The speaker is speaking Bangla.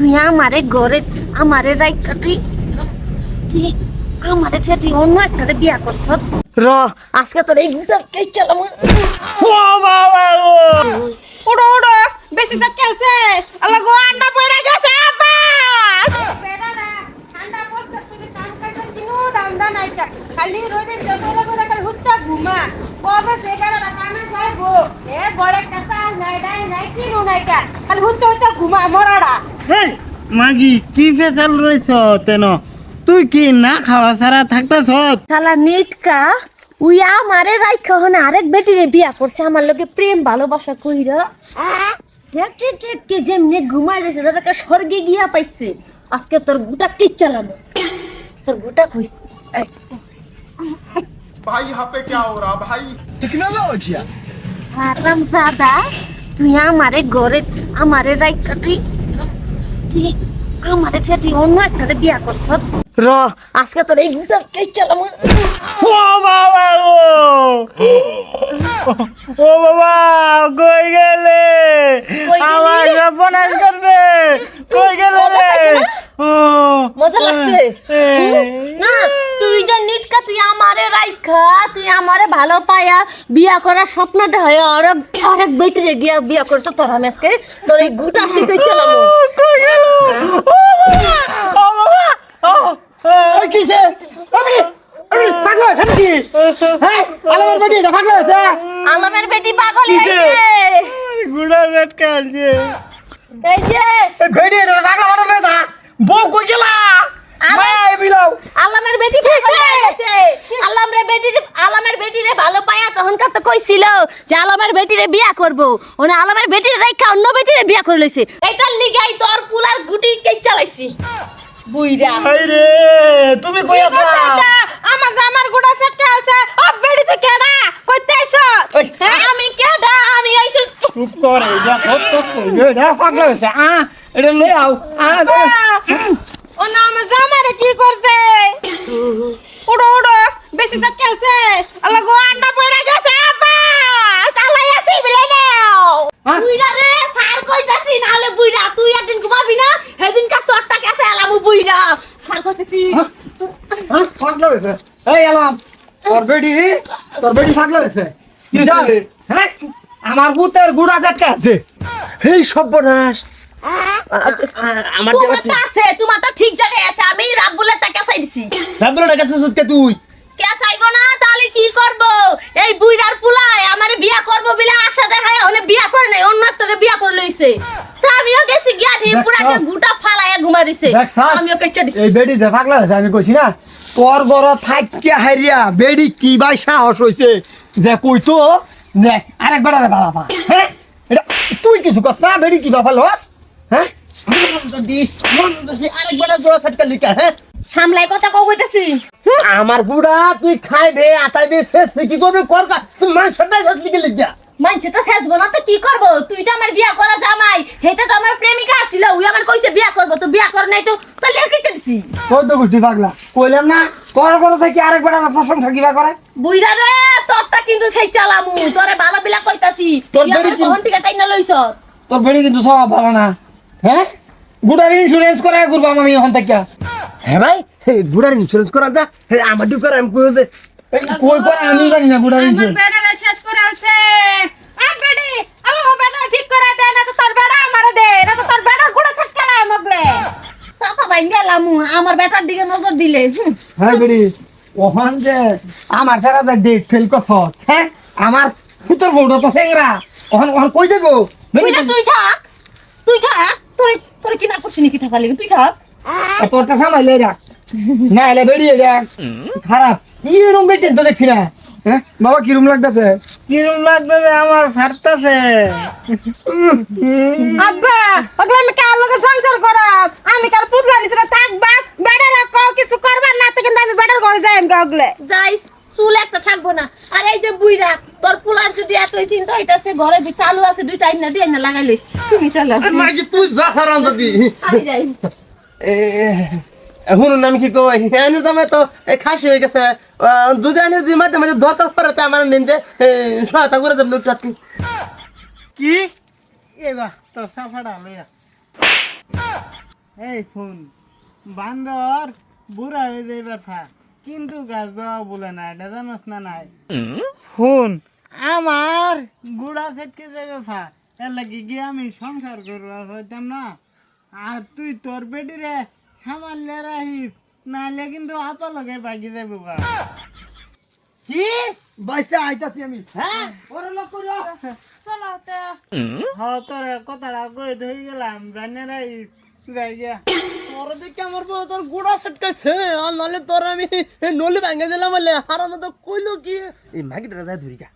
তুই আমারে ঘরে আমারে রাইখা তুই তুই আমারে ছেড়ে তুই অন্য একটা বিয়া করছ র আজকে তোর এই গুটা কে চালাম ও বাবা ও উড়ো উড়ো বেশি সাত খেলছে আল্লাহ গো আন্ডা পয়রা গেছে আব্বা বেড়ারা ঠান্ডা পড়ছে তুমি কাম কাটা কিনো দান্দা নাই কা খালি রোদের জটোলা করে খালি হুত্তা ঘুমা কবে বেড়ারা কামে যাইবো এ ঘরে কাটা নাই নাই কিনো নাই কা খালি হুত্তা ঘুমা মরাড়া হেই মাগি কি ফেসাল রইছ তেন তুই কি না খাওয়া সারা থাকতাছ শালা নিটকা উই আমারে রাইখা হন আরেক বেটিরে বিয়া করছে আমার লগে প্রেম ভালোবাসা কইরা দেখ দেখ কে যেমনে ঘুমাই রইছে দাদাকে স্বর্গে গিয়া পাইছে আজকে তোর গুটা কে চালাম তোর গুটা কই भाई यहाँ पे क्या हो रहा भाई टेक्नोलॉजी হারামজাদা তুই আমারে ঘরে আমারে রাইখা তুই তুই আমারে ছেড়ে তুই অন্য একটা বিয়া করছ র আজকে তোর এই গুটা কে চালাম ও বাবা ও বাবা কই গেলে কই গেলি? আমার সর্বনাশ করবে কই গেলে মজা রে পাইছে না? ও মজা লাগছে না তুই যে নিটকা তুই আমারে রাইখা তুই আমারে ভালো পায়া বিয়া করার স্বপ্নটা হয় আরেক বেটিরে গিয়া বিয়া করছ তোর আমি আজকে তোর এই গুটা আজকে কই চালাম কই গেল ও বাবা ও ওই কিসে আপনি পাগল আছেন কি হ্যাঁ আলামের বেটি এটা পাগল আছে আলমের বেটি পাগল কিসে? হয়েছে গুড়া বেট কালছে এই যে বেটি এটা পাগল বড় মেয়েটা বউ কই গেলা আমার- মাই বিলাও আলমের বেটি পাগল হয়ে গেছে আলমের বেটিরে ভালো পায়া তখনকার তো কইছিল যে আলমের বেটিরে বিয়া করব ওনে আলমের বেটিরে রাইখা অন্য বেটিরে বিয়া করে লইছে এইটার লিগাই তোর পুলার গুটি কে চালাইছি বুইরা আই রে তুমি কই আছো আমার জামার গুড়া সেট খেলছে ও বেড়ি তো কেডা কইতে আইছো ওই, আমি কেডা আমি আইছি চুপ কর এই যা কত কই এটা পাগল আছে এটা লই আও ও না আমার জামারে কি করছে উড়ো উড়ো বেশি সাত খেলছে আল্লাহ গো আন্ডা পয়রা গেছে আব্বা চালাই আসি বিলে নাও বুইরা রে সার কইতাছি নালে বুইরা তুই একদিন ঘুমাবি না সেদিন কা তোরটা কাছে আলামু বুইরা সার কইতাছি পাগল আছে এই আলাম তোর বেটি পাগল আছে কি জানে হ্যাঁ আমার ভূতের গুড়া জাটকা আছে এই সর্বনাশ আমার তোমারটা আছে তোমারটা ঠিক জায়গায় আছে আমি রাব্বুলের টাকা চাই দিছি রাব্বুল কাছে সুতকে তুই কে চাইবো না তাহলে কি করব এই বুইরার পুলাই আমারে বিয়া করব বলে আশা দেখায় ওনে বিয়া করে নাই অন্য একটারে বিয়া করে লইছে তা আমিও গেছি গিয়া ঢিপুরাকে গুটা ফালায়া ঘুমা দিছে আমিও কেচা দিছি এই বেটি যে পাগল আছে আমি কইছি না তোর বড় থাইকে হারিয়া বেডি কি ভাই সাহস হইছে যে কইতো যে আরেক বেড়ারে বাবা হ্যাঁ এটা তুই কিছু কস না বেডি কি বাবা লস হ্যাঁ আরেকবার জোড়া ছটকা লিখা হ্যাঁ সামলাই কথা কও কইতাছি আমার বুড়া তুই খাইবে আটাইবে শেষ কি করবে করকা তুই মাংসটাই শেষ লিখে লিখা মানছেটা শেষবো না তো কি করব তুই তো আমার বিয়া করা জামাই হেটা তো আমার প্রেমিকা ছিল ওই আমার কইছে বিয়া করব তো বিয়া কর নাই তো তাহলে আর কেচা দিছি তোর তো গোষ্ঠী পাগলা কইলাম না তোর বড় থেকে আরেক বেড়ার প্রশংসা কিবা করে বুইরা রে তোরটা কিন্তু সেই চালামু তোরে ভালো বিলা কইতাছি তোর তুই আমার বেটি কি- কোন থেকে টাইনা লইছ তোর বেড়ি কিন্তু সব ভালো না হ্যাঁ গুডার ইন্স্যুরেন্স করে ঘুরবো আমি এখন থেকে হ্যাঁ ভাই বুড়ার ইন্স্যুরেন্স করা যা আমার ডিউকার আমি কই যে কই করে আমি জানি না গুডার আমার ইন্স্যুরেন্স বেড়ারে শেষ করে আলছে আ বেড়ি আল্লাহ বেড়া ঠিক করে দে না তো তোর বেড়া আমারে দে না তো তোর বেড়ার গুড়া সেট খেলায় মগলে চাপা ভাই গেলামু আমার বেটার দিকে নজর দিলে হ্যাঁ বেড়ি ওখান যে আমার সারা ডেট ফেল করছস হ্যাঁ আমার ফুতর বউটা তো সেংরা ওখান ওখান কই যাবো বুইরা তুই থাক তোরে তোরে কি না করছিস নাকি থাকা লাগে তুই থাক তোরটা সামাইলে রাখ না এলে বেরিয়ে দেখ খারাপ কি রুম বেটেন তো দেখছি না হ্যাঁ বাবা কি রুম লাগতেছে কিরম লাগবে আমার ফাটতাছে আব্বা ওগুলো আমি কার লগে সংসার করাম আমি কার পুতলা নিছিনা থাকবা বেড়ারা ক কিছু করবার না তো কিন্তু আমি বেড়ার ঘরে যাই আমি ওগুলো যাইস চুল একটা থাকবো না আর এই যে বুইরা তোর পুলার যদি এতই চিন্তা হইতাছে ঘরে ভিতরে আলু আছে দুইটা আইনা দিয়ে না লাগাই লইস তুমি চলো মাগি তুই যা হারাম দাদি আমি যাই এখন নাম কি কই এনের দামে তো খাসি হয়ে গেছে যদি আনের যে মাঝে মাঝে দরকার পড়ে তা আমার নিন যে সহায়তা করে দেব একটু কি এবা তো সাফাড়া লইয়া এই ফোন বান্দর বুড়া হয়ে যাইবার থা কিন্তু গাছ দেওয়া বলে না এটা জানোস না নাই ফোন আমার গুড়া ফেটকে যাবে ফা এর লাগি গিয়ে আমি সংসার করবো হইতাম না আর তুই তোর বেটিরে সামান্য রাখিস নাহলে কিন্তু আপা লগে বাকি যাবো গা কি বাইসে আইতাছি আমি হ্যাঁ ওরে লোক কইরো চলো তো হ তোর কথাটা কই ধরে গেলাম জানে রাখিস যাই গিয়া তোর দেখে আমার বউ তোর গুড়া সেটকাছে আর নালে তোর আমি নলি ভাঙে দিলাম বলে হারানো তো কইলো কি এই মাগিটা যায় ধরি গা